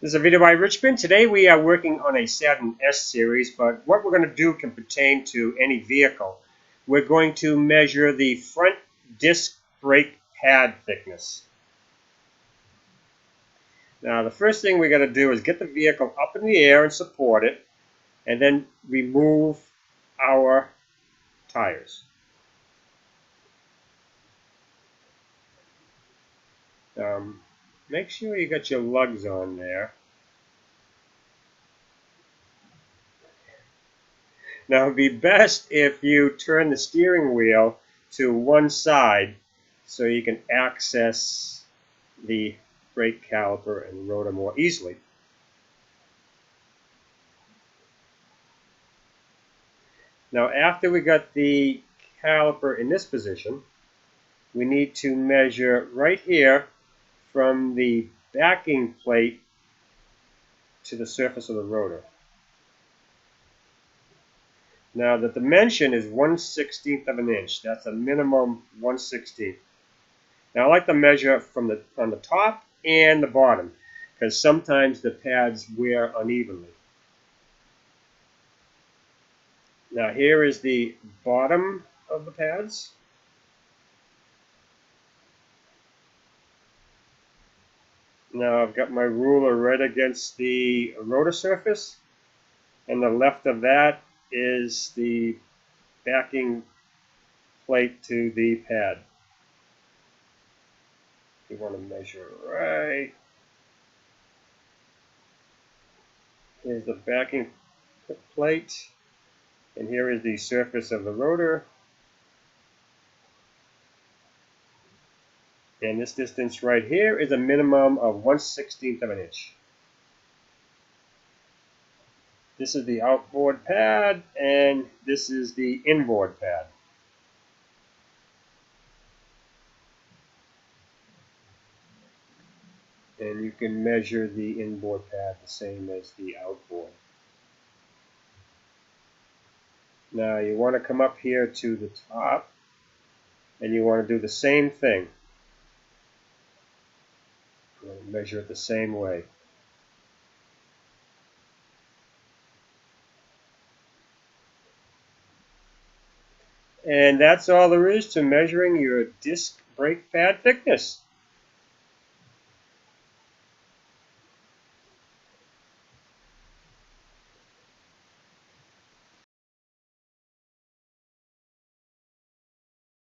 This is a video by Richmond. Today we are working on a Saturn S series, but what we're going to do can pertain to any vehicle. We're going to measure the front disc brake pad thickness. Now the first thing we got to do is get the vehicle up in the air and support it, and then remove our tires. Make sure you got your lugs on there. Now it would be best if you turn the steering wheel to one side so you can access the brake caliper and rotor more easily. Now after we got the caliper in this position, we need to measure right here from the backing plate to the surface of the rotor. Now the dimension is 1/16 of an inch. That's a minimum 1/16. Now I like to measure from on the top and the bottom because sometimes the pads wear unevenly. Now here is the bottom of the pads. Now I've got my ruler right against the rotor surface, and the left of that is the backing plate to the pad. You want to measure right. Here's the backing plate, and here is the surface of the rotor. And this distance right here is a minimum of 1/16 of an inch. This is the outboard pad, and this is the inboard pad. And you can measure the inboard pad the same as the outboard. Now you want to come up here to the top, and you want to do the same thing. You want to measure it the same way. And that's all there is to measuring your disc brake pad thickness.